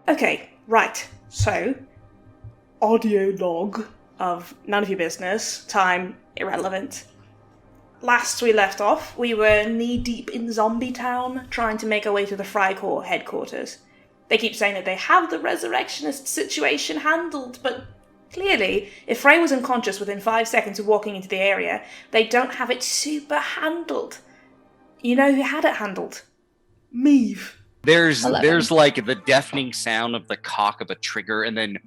Okay, right. So, audio log of none of your business, time irrelevant. Last we left off, we were knee-deep in Zombie Town, trying to make our way to the Frycorps headquarters. They keep saying that they have the resurrectionist situation handled, but clearly, if Frey was unconscious within 5 seconds of walking into the area, they don't have it super handled. You know who had it handled? Meave. There's like the deafening sound of the cock of a trigger, and then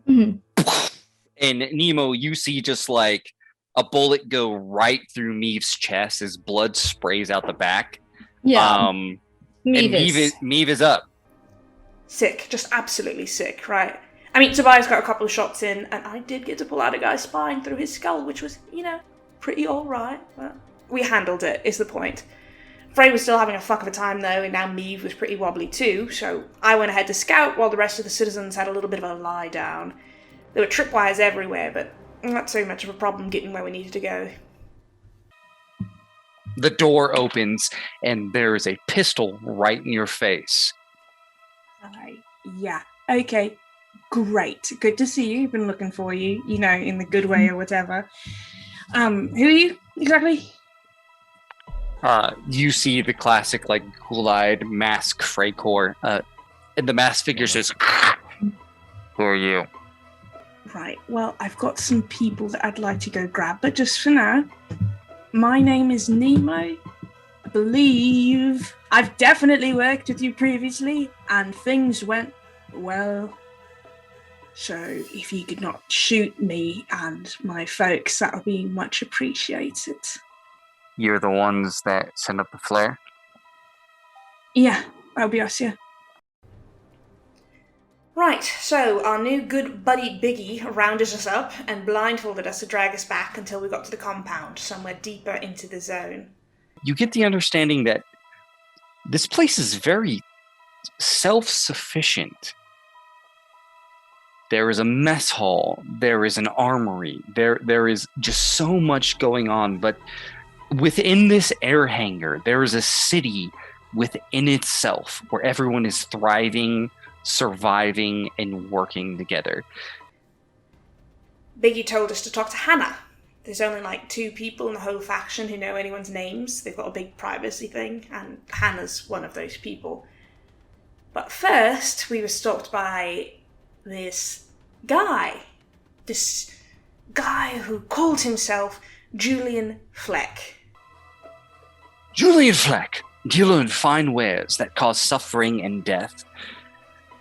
and Nemo, you see just like a bullet go right through Meave's chest as blood sprays out the back. Yeah. Meave is up. Sick, just absolutely sick, right? I mean, Tobias got a couple of shots in, and I did get to pull out a guy's spine through his skull, which was, pretty alright. But we handled it, is the point. Frey was still having a fuck of a time, though, and now Meave was pretty wobbly too, so I went ahead to scout while the rest of the citizens had a little bit of a lie down. There were tripwires everywhere, but not so much of a problem getting where we needed to go. The door opens, and there is a pistol right in your face. Yeah, okay, great. Good to see you. Been looking for you, in the good way or whatever. Who are you, exactly? You see the classic, like, cool-eyed mask Freycore, and the mask figure says, "Who are you?" Right, well, I've got some people that I'd like to go grab, but just for now, my name is Nemo. I believe I've definitely worked with you previously, and things went well. So if you could not shoot me and my folks, that would be much appreciated. You're the ones that sent up the flare? Yeah, that'll be us, yeah. Right, so our new good buddy Biggie rounded us up and blindfolded us to drag us back until we got to the compound, somewhere deeper into the zone. You get the understanding that this place is very self-sufficient. There is a mess hall, there is an armory, there is just so much going on, but within this air hangar, there is a city within itself where everyone is thriving, surviving, and working together. Biggie told us to talk to Hannah. There's only like 2 people in the whole faction who know anyone's names. They've got a big privacy thing, and Hannah's one of those people. But first, we were stopped by this guy who called himself Julian Fleck. Julian Fleck, dealer in fine wares that cause suffering and death.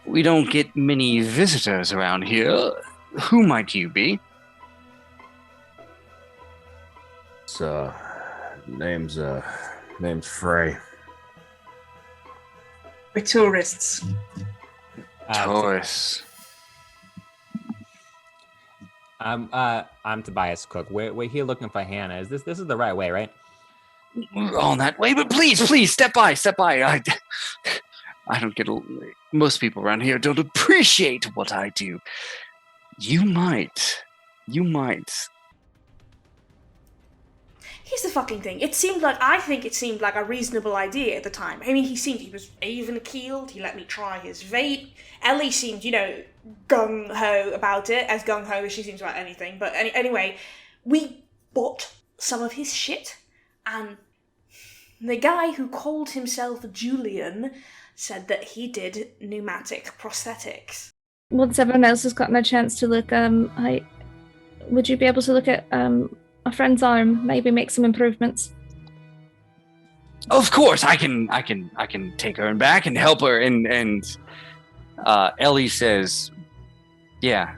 We don't get many visitors around here. Who might you be? Name's Frey. We're tourists. Tourists. I'm Tobias Cook. We're here looking for Hannah. This is the right way, right? We're on that way, but please, step by. I don't get. Most people around here don't appreciate what I do. You might. Here's the fucking thing. I think it seemed like a reasonable idea at the time. I mean, he was even-keeled. He let me try his vape. Ellie seemed, gung-ho about it, as gung-ho as she seems about anything. But anyway, we bought some of his shit, and the guy who called himself Julian said that he did pneumatic prosthetics. Once everyone else has gotten a chance to look, would you be able to look at a friend's arm, maybe make some improvements? Of course, I can take her back and help her. And Ellie says, "Yeah.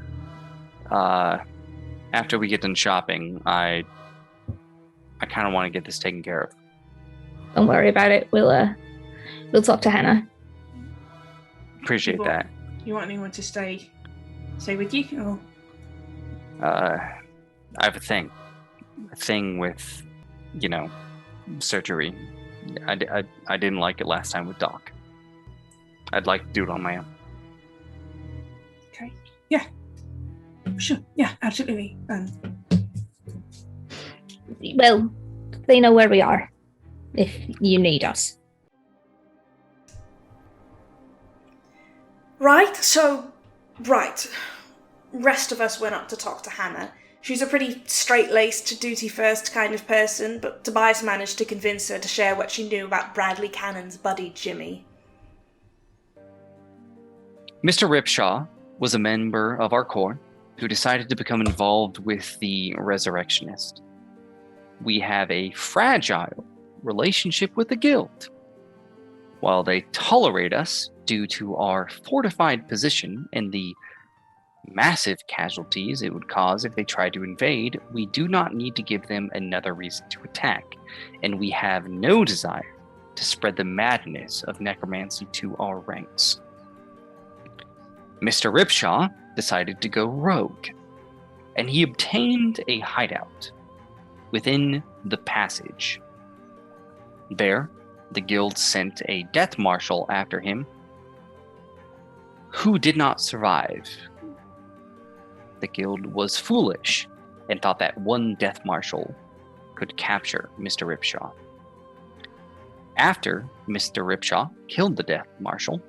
After we get done shopping, I kind of want to get this taken care of." Don't worry about it. We'll talk to Hannah. Appreciate that. You want anyone to stay with you? Or? I have a thing with, surgery. I didn't like it last time with Doc. I'd like to do it on my own. Okay. Yeah. Sure. Yeah, absolutely. Well, they know where we are if you need us. Right. Rest of us went up to talk to Hannah. She's a pretty straight-laced, duty-first kind of person, but Tobias managed to convince her to share what she knew about Bradley Cannon's buddy, Jimmy. Mr. Ripshaw was a member of our corps who decided to become involved with the Resurrectionist. We have a fragile relationship with the Guild. While they tolerate us due to our fortified position and the massive casualties it would cause if they tried to invade, we do not need to give them another reason to attack, and we have no desire to spread the madness of necromancy to our ranks. Mr. Ripshaw decided to go rogue, and he obtained a hideout within the passage. There, the guild sent a death marshal after him, who did not survive. The guild was foolish and thought that one death marshal could capture Mr. Ripshaw. After Mr. Ripshaw killed the death marshal,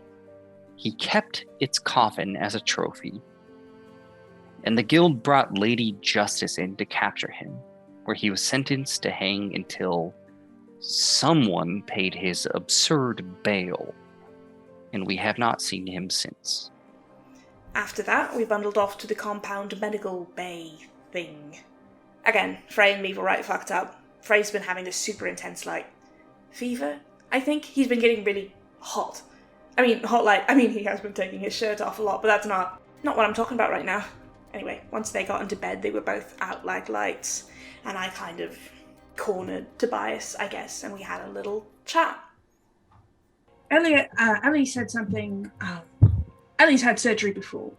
he kept its coffin as a trophy, and the guild brought Lady Justice in to capture him, where he was sentenced to hang until someone paid his absurd bail, and we have not seen him since. After that, we bundled off to the compound medical bay thing. Again, Frey and me were right fucked up. Frey's been having this super intense, fever, I think. He's been getting really hot. He has been taking his shirt off a lot, but that's not what I'm talking about right now. Anyway, once they got into bed, they were both out like lights, and I kind of cornered Tobias, I guess, and we had a little chat. Ellie said something. Ellie's had surgery before.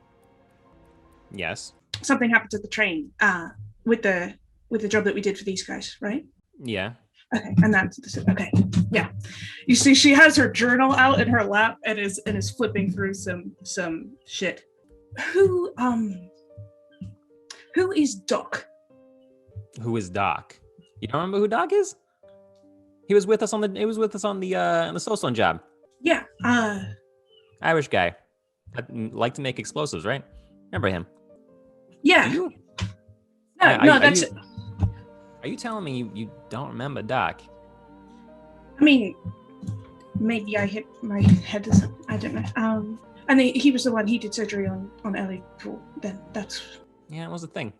Yes. Something happened to the train with the job that we did for these guys, right? Yeah. Okay, and that's okay. Yeah, you see, she has her journal out in her lap and is flipping through some shit. Who is Doc? Who is Doc? You don't remember who Doc is? He was with us on the Soulstone job. Yeah. Irish guy. That liked to make explosives, right? Remember him? Yeah. Do you? That's. Are you telling me you don't remember Doc? I mean, maybe I hit my head or something. I don't know. And he was the one, he did surgery on Ellie before. Then that's. Yeah, it was a thing.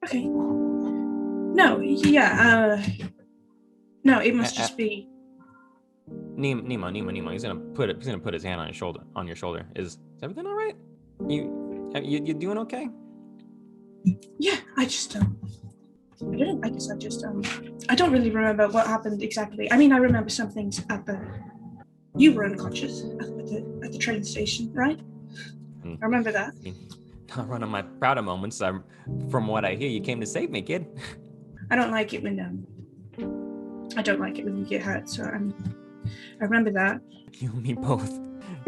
Okay. No, yeah. No, it must just be. Nemo. He's gonna put his hand on your shoulder. Is everything all right? You doing okay? Yeah, I don't really remember what happened exactly. I mean, I remember some things you were unconscious at the train station, right? I remember that. Not one of my prouder moments. From what I hear, you came to save me, kid. I don't like it when you get hurt. So I remember that. You and me both.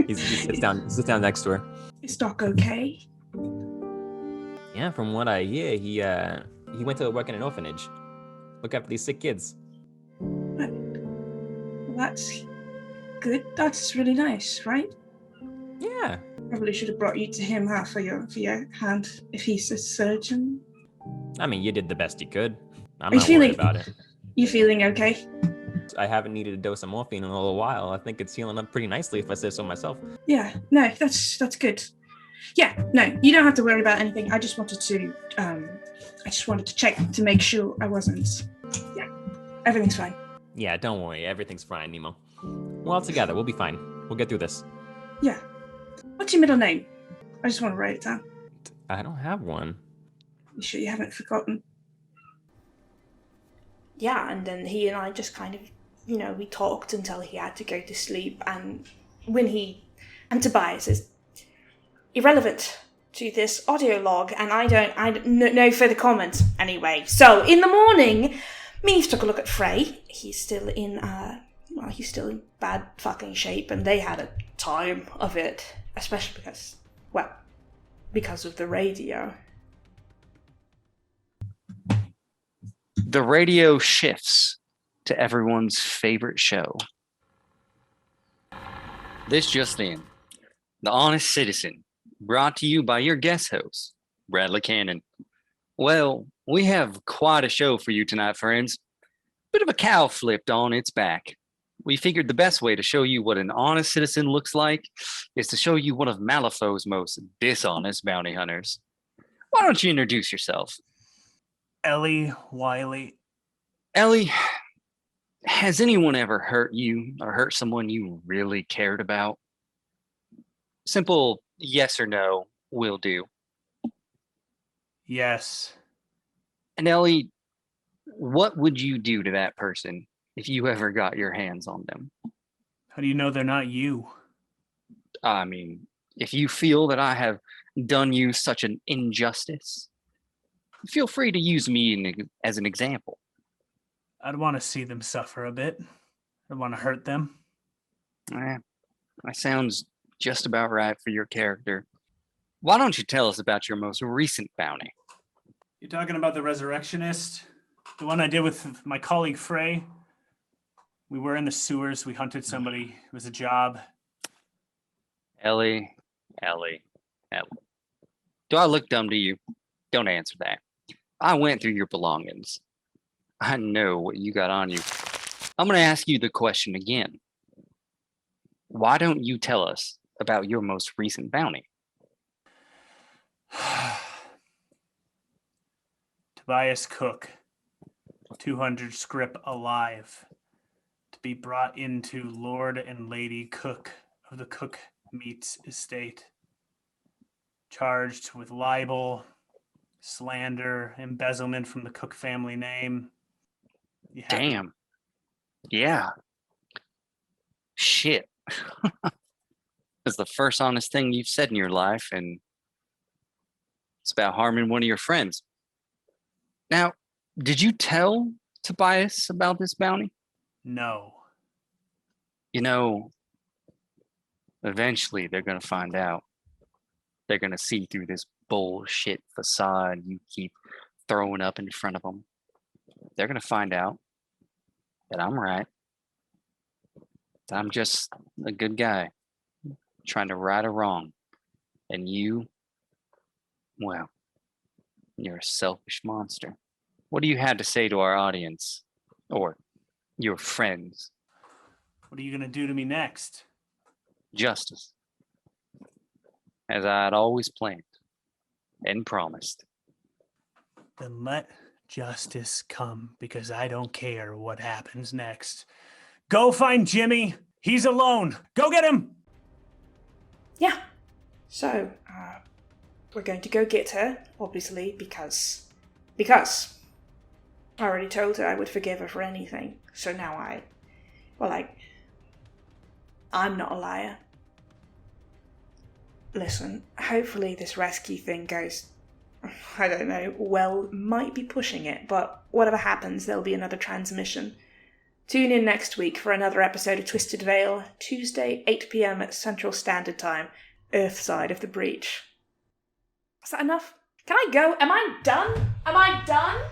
He sits down next to her. Is Doc okay? Yeah, from what I hear, he went to work in an orphanage. Look after these sick kids. Well, that's good. That's really nice, right? Yeah. Probably should have brought you to him for your hand if he's a surgeon. I mean, you did the best you could. I'm not worried about it. You feeling okay? I haven't needed a dose of morphine in a little while. I think it's healing up pretty nicely, if I say so myself. Yeah, no, that's good. Yeah, no, you don't have to worry about anything. I just wanted to check to make sure I wasn't. Yeah, everything's fine. Yeah, don't worry. Everything's fine, Nemo. We're all together. We'll be fine. We'll get through this. Yeah. What's your middle name? I just want to write it down. I don't have one. You sure you haven't forgotten? Yeah, and then he and I just kind of, we talked until he had to go to sleep, and Tobias is irrelevant to this audio log, and no further comment anyway. So in the morning, Meave took a look at Frey. He's still in bad fucking shape, and they had a time of it, especially because of the radio. The radio shifts to everyone's favorite show. This just in. The Honest Citizen, brought to you by your guest host, Bradley Cannon. Well, we have quite a show for you tonight, friends. Bit of a cow flipped on its back. We figured the best way to show you what an honest citizen looks like is to show you one of Malifaux's most dishonest bounty hunters. Why don't you introduce yourself? Ellie Wiley. Ellie, has anyone ever hurt you or hurt someone you really cared about? Simple yes or no will do. Yes. And Ellie, what would you do to that person if you ever got your hands on them? How do you know they're not you? I mean, if you feel that I have done you such an injustice, feel free to use me as an example. I'd want to see them suffer a bit. I'd want to hurt them. That sounds just about right for your character. Why don't you tell us about your most recent bounty? You're talking about the Resurrectionist? The one I did with my colleague Frey? We were in the sewers. We hunted somebody. It was a job. Ellie. Do I look dumb to you? Don't answer that. I went through your belongings. I know what you got on you. I'm going to ask you the question again. Why don't you tell us about your most recent bounty? Tobias Cook, 200 scrip alive, to be brought into Lord and Lady Cook of the Cook Meats Estate, charged with libel, slander, embezzlement from the Cook family name. Damn. Yeah. Shit. That's the first honest thing you've said in your life, and it's about harming one of your friends. Now, did you tell Tobias about this bounty? No. You know, eventually they're going to find out. They're going to see through this bullshit facade you keep throwing up in front of them. They're going to find out that I'm right. That I'm just a good guy trying to right a wrong. And you, well, you're a selfish monster. What do you have to say to our audience or your friends? What are you going to do to me next? Justice. As I had always planned and promised. Then let justice come, because I don't care what happens next. Go find Jimmy. He's alone. Go get him. Yeah. So, we're going to go get her, obviously, because I already told her I would forgive her for anything. So now I'm not a liar. Listen, hopefully this rescue thing goes, I don't know, well, might be pushing it, but whatever happens, there'll be another transmission. Tune in next week for another episode of Twisted Veil, Tuesday, 8 p.m. at Central Standard Time, Earth side of the breach. Is that enough? Can I go? Am I done?